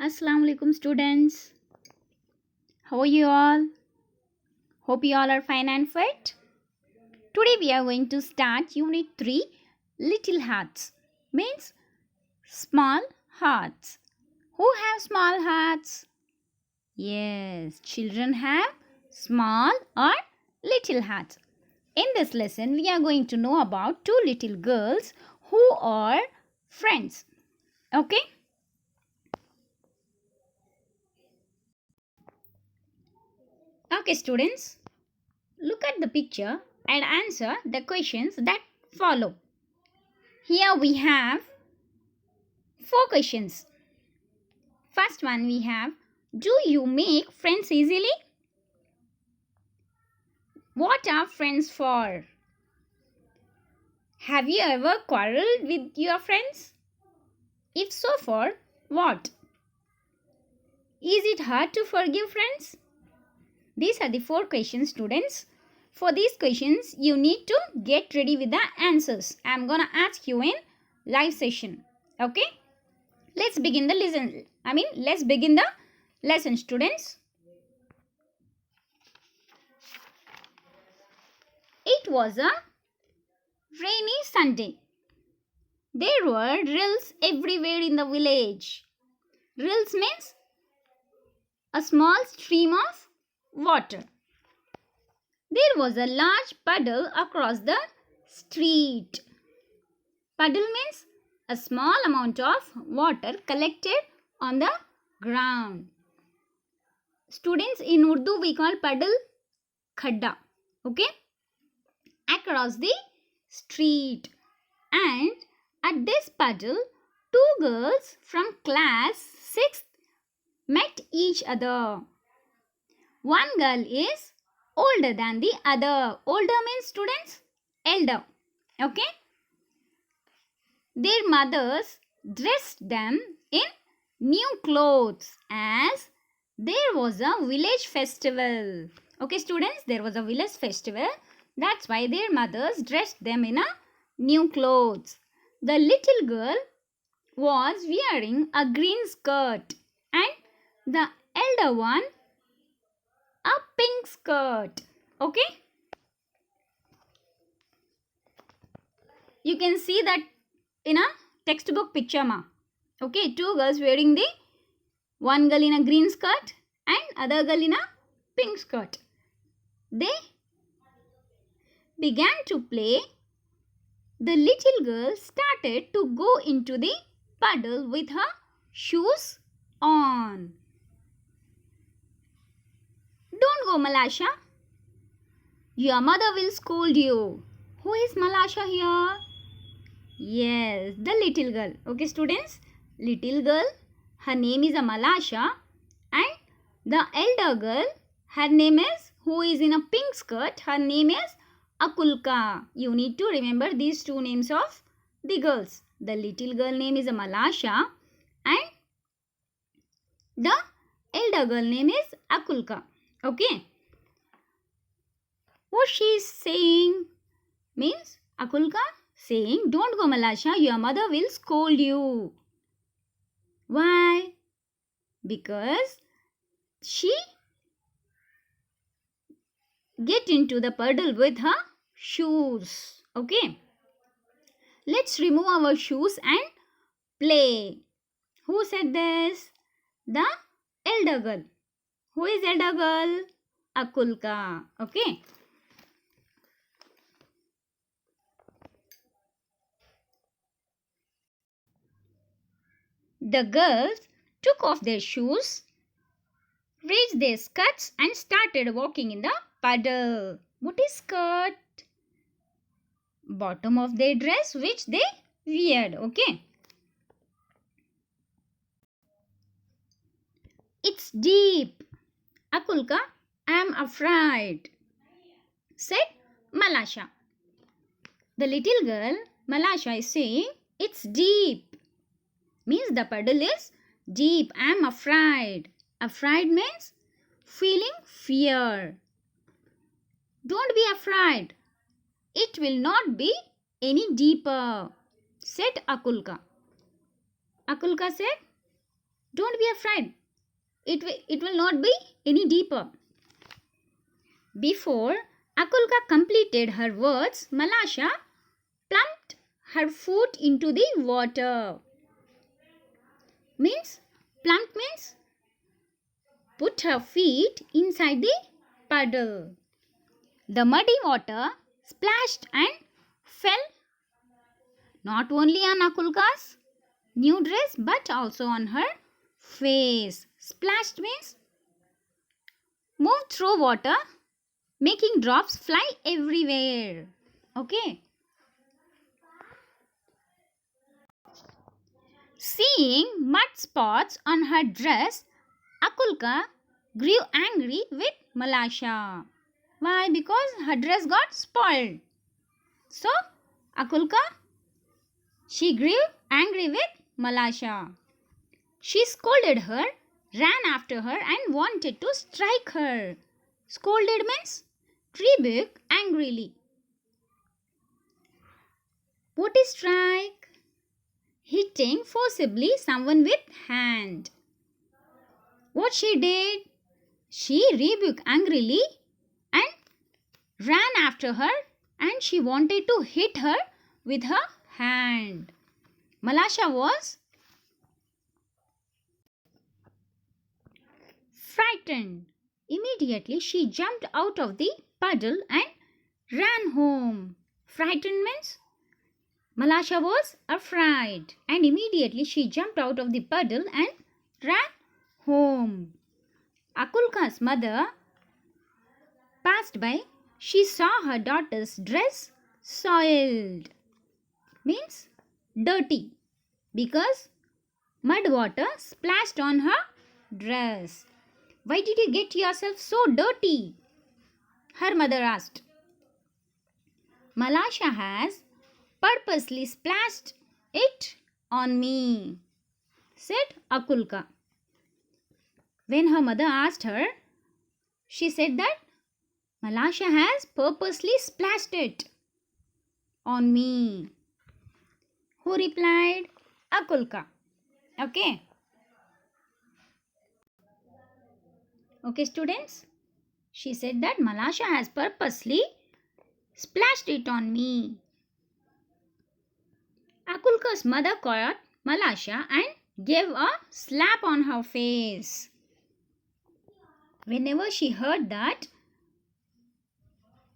Assalamu alaikum students. How are you all? Hope you all are fine and fit. Today we are going to start unit 3 little hearts means small hearts. Who have small hearts? Yes, children have small or little hearts. In this lesson we are going to know about two little girls who are friends. Okay? Okay students, look at the picture and answer the questions that follow. Here we have 4 questions. First one we have, do you make friends easily? What are friends for? Have you ever quarreled with your friends? If so, for what? Is it hard to forgive friends? These are the 4 questions, students. For these questions, you need to get ready with the answers. I am going to ask you in live session. Okay? Let's begin the lesson, students. It was a rainy Sunday. There were rills everywhere in the village. Rills means a small stream of water. There was a large puddle across the street. Puddle means a small amount of water collected on the ground. Students, in Urdu we call puddle khadda. Okay? Across the street. And at this puddle, 2 girls from class 6th met each other. One girl is older than the other. Older means, students, elder. Okay? Their mothers dressed them in new clothes as there was a village festival. Okay, students, there was a village festival. That's why their mothers dressed them in a new clothes. The little girl was wearing a green skirt and the elder one a pink skirt. Okay? You can see that in a textbook picture ma. Okay, 2 girls wearing the one girl in a green skirt and other girl in a pink skirt. They began to play. The little girl started to go into the puddle with her shoes on. Don't go, Malasha. Your mother will scold you. Who is Malasha here? Yes, the little girl. Okay, students. Little girl, her name is Malasha. And the elder girl, her name is, who is in a pink skirt, her name is Akulka. You need to remember these 2 names of the girls. The little girl name is Malasha and the elder girl name is Akulka. Okay. What she is saying means Akulka saying, don't go Malasha, your mother will scold you. Why? Because she get into the puddle with her shoes. Okay. Let's remove our shoes and play. Who said this? The elder girl. Who is elder girl? Akulka. Okay. The girls took off their shoes, raised their skirts and started walking in the puddle. What is skirt? Bottom of their dress which they weared. Okay. It's deep. Akulka, I am afraid, said Malasha. The little girl, Malasha, is saying, it's deep. Means the puddle is deep. I am afraid. Afraid means feeling fear. Don't be afraid. It will not be any deeper, said Akulka. Akulka said, Don't be afraid. It will not be any deeper. Before Akulka completed her words, Malasha plumped her foot into the water. Plumped means put her feet inside the puddle. The muddy water splashed and fell not only on Akulka's new dress but also on her face. Splashed means move through water, making drops fly everywhere. Okay. Seeing mud spots on her dress, Akulka grew angry with Malasha. Why? Because her dress got spoiled. So, Akulka, she grew angry with Malasha. She scolded her, ran after her and wanted to strike her. Scolded means rebuke angrily. What is strike? Hitting forcibly someone with hand. What she did? She rebuked angrily and ran after her and she wanted to hit her with her hand. Malasha was frightened. Immediately she jumped out of the puddle and ran home. Frightened means Malasha was afraid and immediately she jumped out of the puddle and ran home. Akulka's mother passed by. She saw her daughter's dress soiled. Means dirty because mud water splashed on her dress. Why did you get yourself so dirty? Her mother asked. Malasha has purposely splashed it on me, said Akulka. When her mother asked her, she said that Malasha has purposely splashed it on me. Who replied? Akulka. Okay. Okay, students. She said that Malasha has purposely splashed it on me. Akulka's mother caught Malasha and gave a slap on her face. Whenever she heard that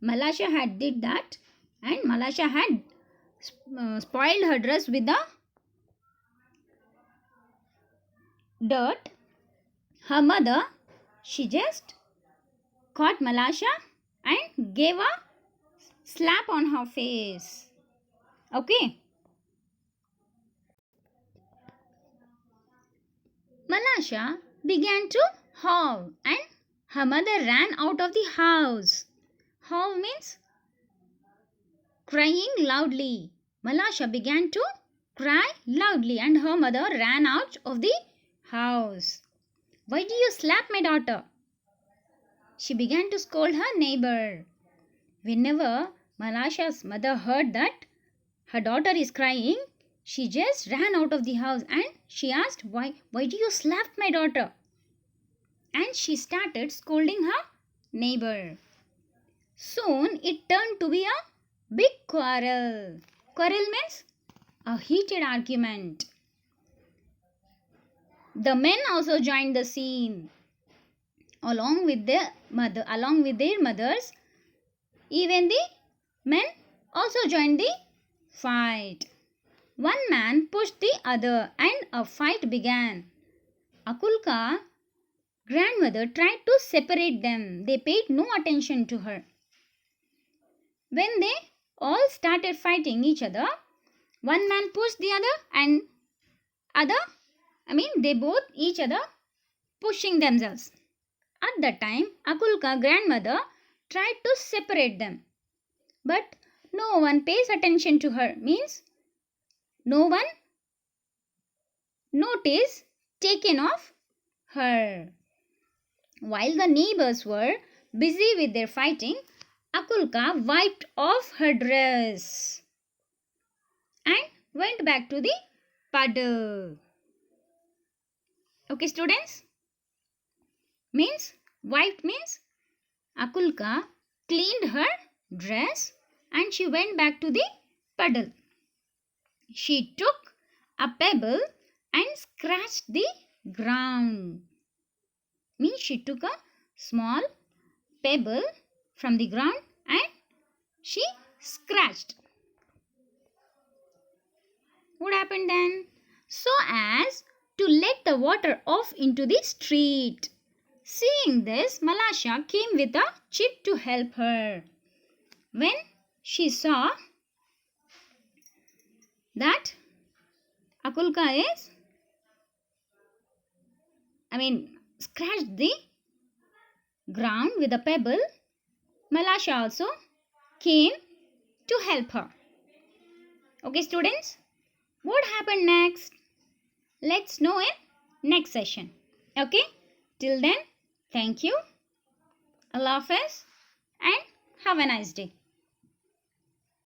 Malasha had did that and Malasha had spoiled her dress with the dirt, her mother, she just caught Malasha and gave a slap on her face. Okay. Malasha began to howl and her mother ran out of the house. Howl means crying loudly. Malasha began to cry loudly and her mother ran out of the house. Why do you slap my daughter? She began to scold her neighbor. Whenever Malasha's mother heard that her daughter is crying, she just ran out of the house and she asked, why do you slap my daughter? And she started scolding her neighbor. Soon it turned to be a big quarrel. Quarrel means a heated argument. The men also joined the scene. Along with their mothers, even the men also joined the fight. One man pushed the other and a fight began. Akulka grandmother tried to separate them. They paid no attention to her. When they all started fighting each other, one man pushed the other and they both each other pushing themselves. At that time, Akulka grandmother tried to separate them. But no one pays attention to her. Means no one notice taken of her. While the neighbors were busy with their fighting, Akulka wiped off her dress and went back to the puddle. Okay, students? Means, wiped means Akulka cleaned her dress and she went back to the puddle. She took a pebble and scratched the ground. Means she took a small pebble from the ground and she scratched. What happened then? So as to let the water off into the street. Seeing this, Malasha came with a chip to help her. When she saw that Akulka scratched the ground with a pebble, Malasha also came to help her. Okay, students, what happened next? Let's know in next session. Okay, till then, thank you. Allah Hafiz and have a nice day.